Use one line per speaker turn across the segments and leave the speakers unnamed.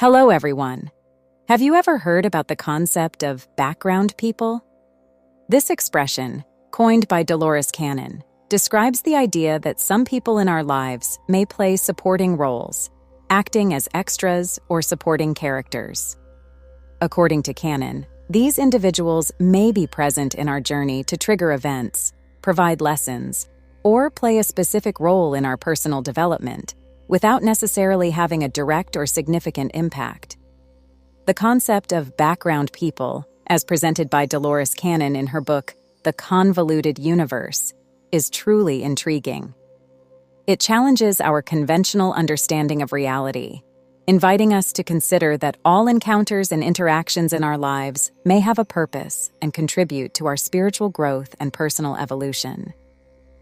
Hello, everyone. Have you ever heard about the concept of background people? This expression, coined by Dolores describes the idea that some people in our lives may play supporting roles, acting as extras or supporting characters. According to Cannon, these individuals may be present in our journey to trigger events, provide lessons, or play a specific role in our personal development, without necessarily having a direct or significant impact. The concept of background people, as presented by Dolores Cannon in her book, The Convoluted Universe, is truly intriguing. It challenges our conventional understanding of reality, inviting us to consider that all encounters and interactions in our lives may have a purpose and contribute to our spiritual growth and personal evolution.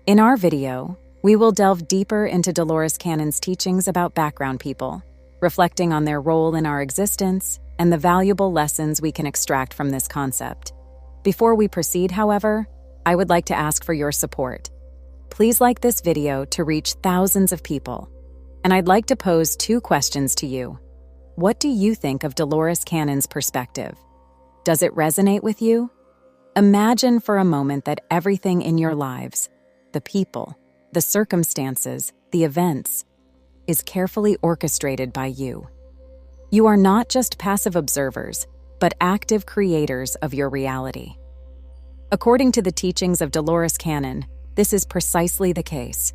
In our video, we will delve deeper into Dolores Cannon's teachings about background people, reflecting on their role in our existence and the valuable lessons we can extract from this concept. Before we proceed, however, I would like to ask for your support. Please like this video to reach thousands of people. And I'd like to pose 2 questions to you. What do you think of Dolores Cannon's perspective? Does it resonate with you? Imagine for a moment that everything in your lives, the people, the circumstances, the events, is carefully orchestrated by you. You are not just passive observers, but active creators of your reality. According to the teachings of Dolores Cannon, this is precisely the case.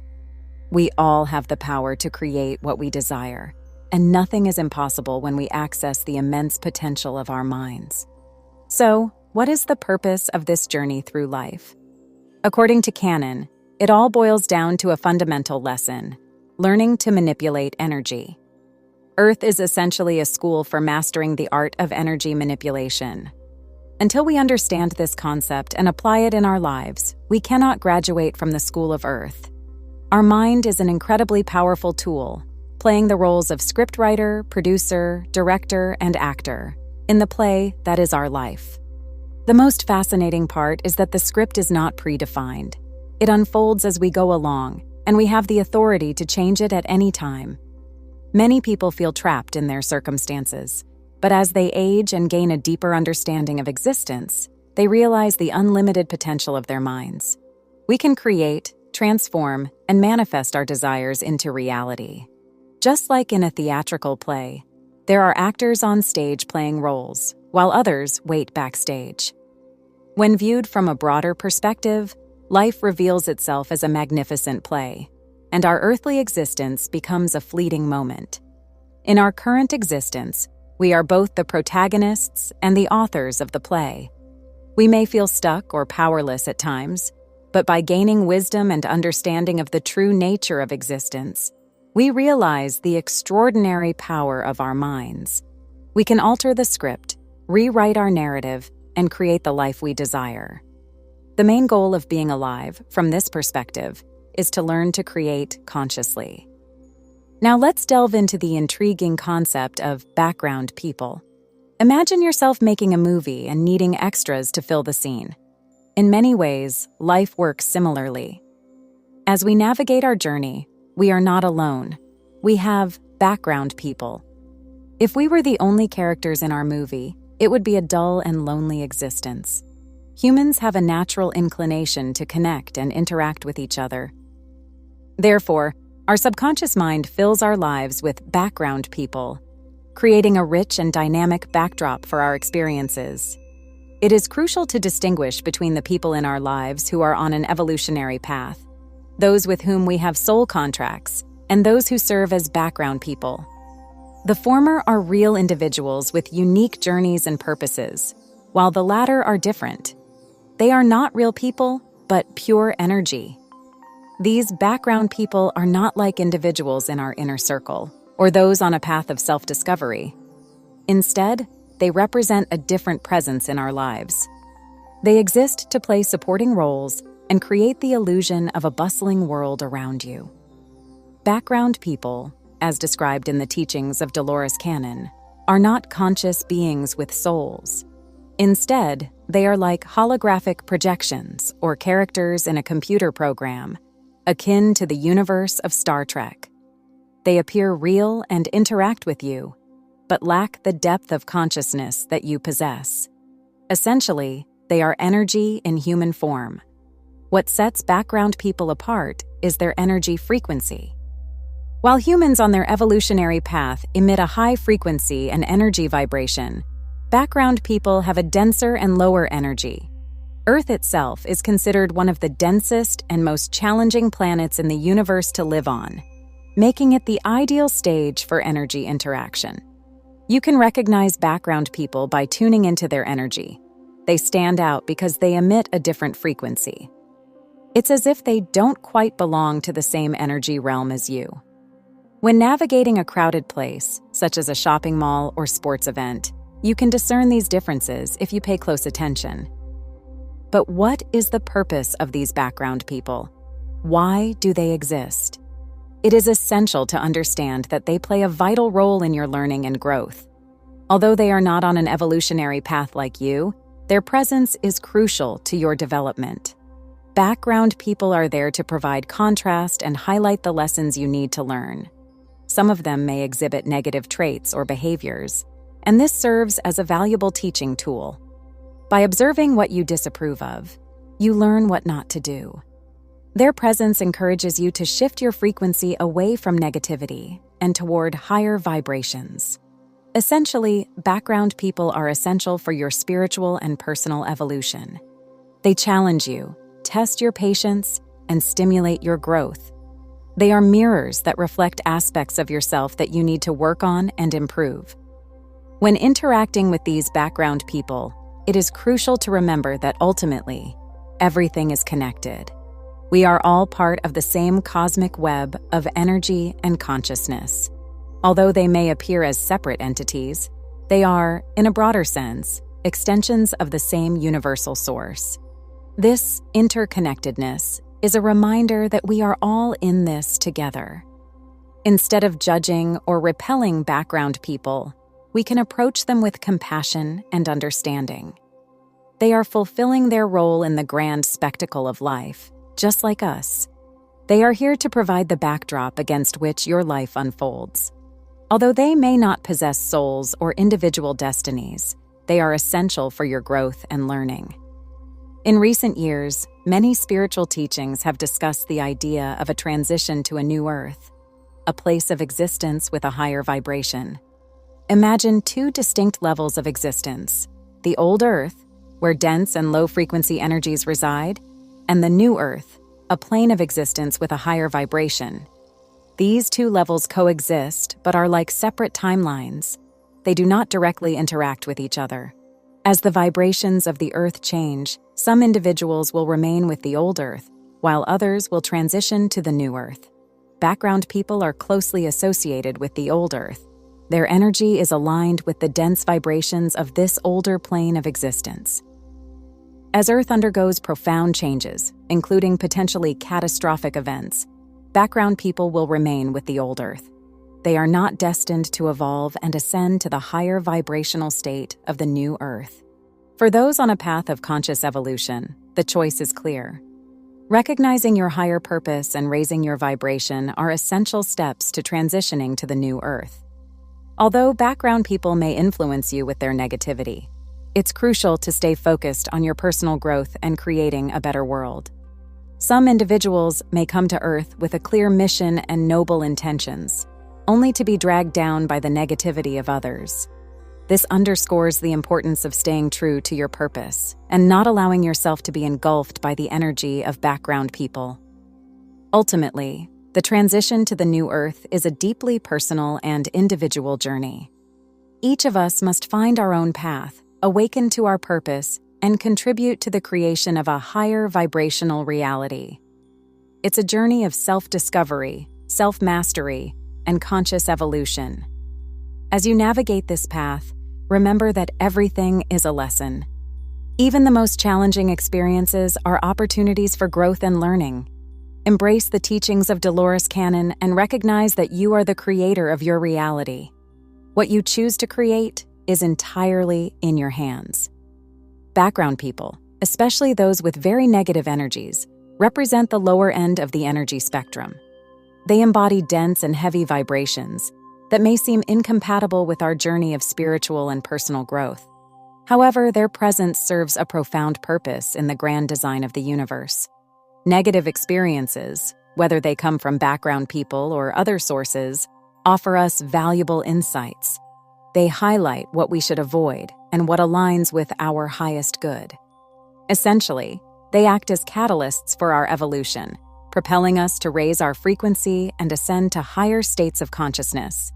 We all have the power to create what we desire, and nothing is impossible when we access the immense potential of our minds. So, what is the purpose of this journey through life? According to Cannon, it all boils down to a fundamental lesson: learning to manipulate energy. Earth is essentially a school for mastering the art of energy manipulation. Until we understand this concept and apply it in our lives, we cannot graduate from the school of Earth. Our mind is an incredibly powerful tool, playing the roles of scriptwriter, producer, director, and actor in the play that is our life. The most fascinating part is that the script is not predefined. It unfolds as we go along, and we have the authority to change it at any time. Many people feel trapped in their circumstances, but as they age and gain a deeper understanding of existence, they realize the unlimited potential of their minds. We can create, transform, and manifest our desires into reality. Just like in a theatrical play, there are actors on stage playing roles, while others wait backstage. When viewed from a broader perspective, life reveals itself as a magnificent play, and our earthly existence becomes a fleeting moment. In our current existence, we are both the protagonists and the authors of the play. We may feel stuck or powerless at times, but by gaining wisdom and understanding of the true nature of existence, we realize the extraordinary power of our minds. We can alter the script, rewrite our narrative, and create the life we desire. The main goal of being alive, from this perspective, is to learn to create consciously. Now let's delve into the intriguing concept of background people. Imagine yourself making a movie and needing extras to fill the scene. In many ways, life works similarly. As we navigate our journey, we are not alone. We have background people. If we were the only characters in our movie, it would be a dull and lonely existence. Humans have a natural inclination to connect and interact with each other. Therefore, our subconscious mind fills our lives with background people, creating a rich and dynamic backdrop for our experiences. It is crucial to distinguish between the people in our lives who are on an evolutionary path, those with whom we have soul contracts, and those who serve as background people. The former are real individuals with unique journeys and purposes, while the latter are different. They are not real people, but pure energy. These background people are not like individuals in our inner circle, or those on a path of self-discovery. Instead, they represent a different presence in our lives. They exist to play supporting roles and create the illusion of a bustling world around you. Background people, as described in the teachings of Dolores Cannon, are not conscious beings with souls. Instead, they are like holographic projections or characters in a computer program, akin to the universe of Star Trek. They appear real and interact with you, but lack the depth of consciousness that you possess. Essentially, they are energy in human form. What sets background people apart is their energy frequency. While humans on their evolutionary path emit a high frequency and energy vibration, background people have a denser and lower energy. Earth itself is considered one of the densest and most challenging planets in the universe to live on, making it the ideal stage for energy interaction. You can recognize background people by tuning into their energy. They stand out because they emit a different frequency. It's as if they don't quite belong to the same energy realm as you. When navigating a crowded place, such as a shopping mall or sports event, you can discern these differences if you pay close attention. But what is the purpose of these background people? Why do they exist? It is essential to understand that they play a vital role in your learning and growth. Although they are not on an evolutionary path like you, their presence is crucial to your development. Background people are there to provide contrast and highlight the lessons you need to learn. Some of them may exhibit negative traits or behaviors, and this serves as a valuable teaching tool. By observing what you disapprove of, you learn what not to do. Their presence encourages you to shift your frequency away from negativity and toward higher vibrations. Essentially, background people are essential for your spiritual and personal evolution. They challenge you, test your patience, and stimulate your growth. They are mirrors that reflect aspects of yourself that you need to work on and improve. When interacting with these background people, it is crucial to remember that ultimately, everything is connected. We are all part of the same cosmic web of energy and consciousness. Although they may appear as separate entities, they are, in a broader sense, extensions of the same universal source. This interconnectedness is a reminder that we are all in this together. Instead of judging or repelling background people, we can approach them with compassion and understanding. They are fulfilling their role in the grand spectacle of life, just like us. They are here to provide the backdrop against which your life unfolds. Although they may not possess souls or individual destinies, they are essential for your growth and learning. In recent years, many spiritual teachings have discussed the idea of a transition to a new earth, a place of existence with a higher vibration. Imagine two distinct levels of existence: the old earth, where dense and low-frequency energies reside, and the new earth, a plane of existence with a higher vibration. These two levels coexist but are like separate timelines. They do not directly interact with each other. As the vibrations of the earth change, some individuals will remain with the old earth, while others will transition to the new earth. Background people are closely associated with the old earth. Their energy is aligned with the dense vibrations of this older plane of existence. As Earth undergoes profound changes, including potentially catastrophic events, background people will remain with the old Earth. They are not destined to evolve and ascend to the higher vibrational state of the new Earth. For those on a path of conscious evolution, the choice is clear. Recognizing your higher purpose and raising your vibration are essential steps to transitioning to the new Earth. Although background people may influence you with their negativity, it's crucial to stay focused on your personal growth and creating a better world. Some individuals may come to Earth with a clear mission and noble intentions, only to be dragged down by the negativity of others. This underscores the importance of staying true to your purpose and not allowing yourself to be engulfed by the energy of background people. Ultimately, the transition to the new Earth is a deeply personal and individual journey. Each of us must find our own path, awaken to our purpose, and contribute to the creation of a higher vibrational reality. It's a journey of self-discovery, self-mastery, and conscious evolution. As you navigate this path, remember that everything is a lesson. Even the most challenging experiences are opportunities for growth and learning. Embrace the teachings of Dolores Cannon and recognize that you are the creator of your reality. What you choose to create is entirely in your hands. Background people, especially those with very negative energies, represent the lower end of the energy spectrum. They embody dense and heavy vibrations that may seem incompatible with our journey of spiritual and personal growth. However, their presence serves a profound purpose in the grand design of the universe. Negative experiences, whether they come from background people or other sources, offer us valuable insights. They highlight what we should avoid and what aligns with our highest good. Essentially, they act as catalysts for our evolution, propelling us to raise our frequency and ascend to higher states of consciousness.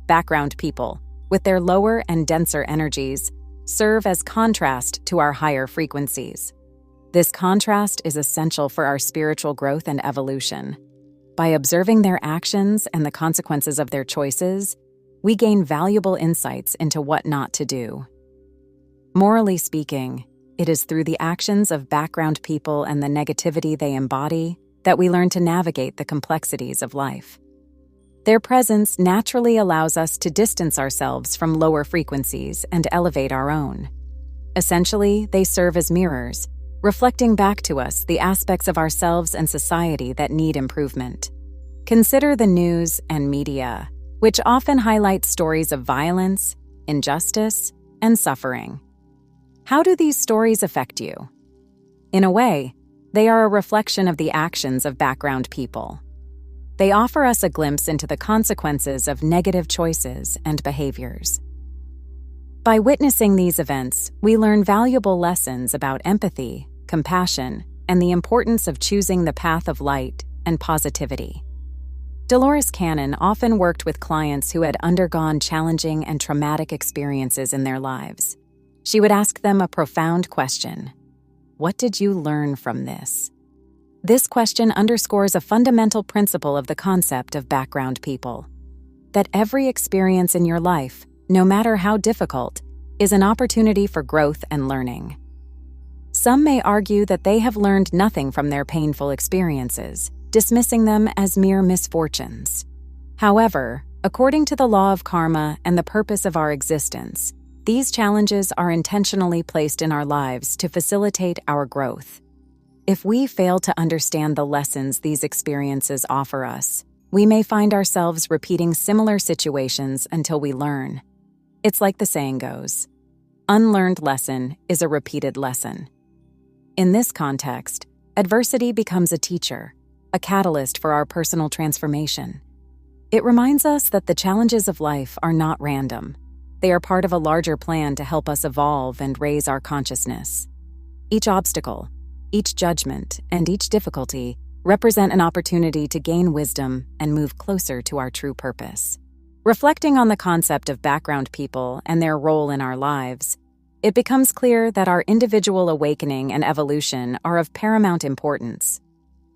Background people, with their lower and denser energies, serve as contrast to our higher frequencies. This contrast is essential for our spiritual growth and evolution. By observing their actions and the consequences of their choices, we gain valuable insights into what not to do. Morally speaking, it is through the actions of background people and the negativity they embody that we learn to navigate the complexities of life. Their presence naturally allows us to distance ourselves from lower frequencies and elevate our own. Essentially, they serve as mirrors, reflecting back to us the aspects of ourselves and society that need improvement. Consider the news and media, which often highlight stories of violence, injustice, and suffering. How do these stories affect you? In a way, they are a reflection of the actions of background people. They offer us a glimpse into the consequences of negative choices and behaviors. By witnessing these events, we learn valuable lessons about empathy, compassion, and the importance of choosing the path of light and positivity. Dolores Cannon often worked with clients who had undergone challenging and traumatic experiences in their lives. She would ask them a profound question: what did you learn from this? This question underscores a fundamental principle of the concept of background people: that every experience in your life, no matter how difficult, is an opportunity for growth and learning. Some may argue that they have learned nothing from their painful experiences, dismissing them as mere misfortunes. However, according to the law of karma and the purpose of our existence, these challenges are intentionally placed in our lives to facilitate our growth. If we fail to understand the lessons these experiences offer us, we may find ourselves repeating similar situations until we learn. It's like the saying goes, unlearned lesson is a repeated lesson. In this context, adversity becomes a teacher, a catalyst for our personal transformation. It reminds us that the challenges of life are not random. They are part of a larger plan to help us evolve and raise our consciousness. Each obstacle, each judgment, and each difficulty represent an opportunity to gain wisdom and move closer to our true purpose. Reflecting on the concept of background people and their role in our lives, it becomes clear that our individual awakening and evolution are of paramount importance.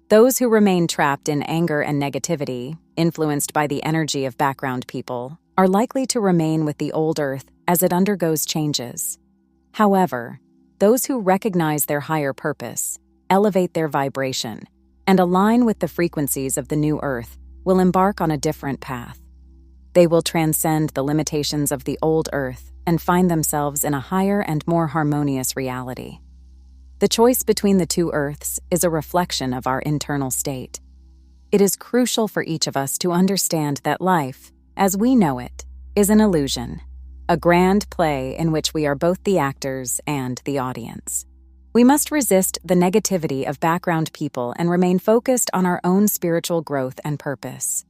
Those who remain trapped in anger and negativity, influenced by the energy of background people, are likely to remain with the old earth as it undergoes changes. However, those who recognize their higher purpose, elevate their vibration, and align with the frequencies of the new earth will embark on a different path. They will transcend the limitations of the old earth and find themselves in a higher and more harmonious reality. The choice between the two earths is a reflection of our internal state. It is crucial for each of us to understand that life, as we know it, is an illusion, a grand play in which we are both the actors and the audience. We must resist the negativity of background people and remain focused on our own spiritual growth and purpose.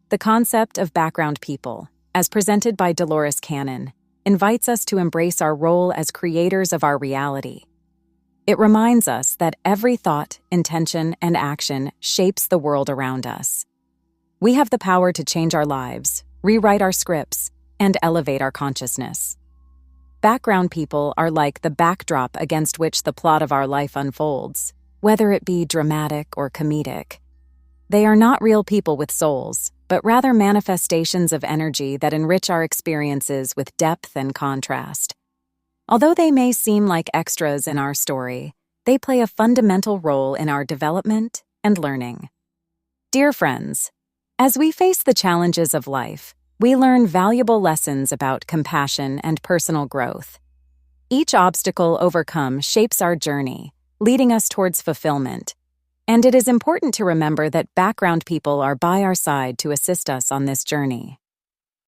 The concept of background people, as presented by Dolores Cannon, invites us to embrace our role as creators of our reality. It reminds us that every thought, intention, and action shapes the world around us. We have the power to change our lives, rewrite our scripts, and elevate our consciousness. Background people are like the backdrop against which the plot of our life unfolds, whether it be dramatic or comedic. They are not real people with souls, but rather manifestations of energy that enrich our experiences with depth and contrast. Although they may seem like extras in our story, they play a fundamental role in our development and learning. Dear friends, as we face the challenges of life, we learn valuable lessons about compassion and personal growth. Each obstacle overcome shapes our journey, leading us towards fulfillment. And it is important to remember that background people are by our side to assist us on this journey.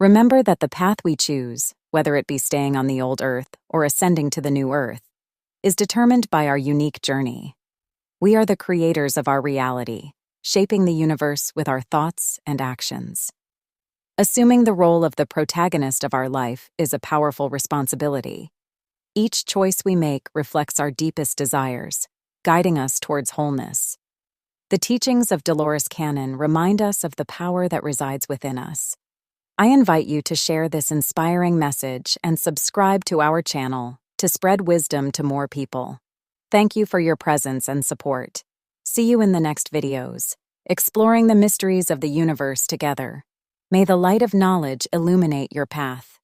Remember that the path we choose, whether it be staying on the old Earth or ascending to the new Earth, is determined by our unique journey. We are the creators of our reality, shaping the universe with our thoughts and actions. Assuming the role of the protagonist of our life is a powerful responsibility. Each choice we make reflects our deepest desires, guiding us towards wholeness. The teachings of Dolores Cannon remind us of the power that resides within us. I invite you to share this inspiring message and subscribe to our channel to spread wisdom to more people. Thank you for your presence and support. See you in the next videos, exploring the mysteries of the universe together. May the light of knowledge illuminate your path.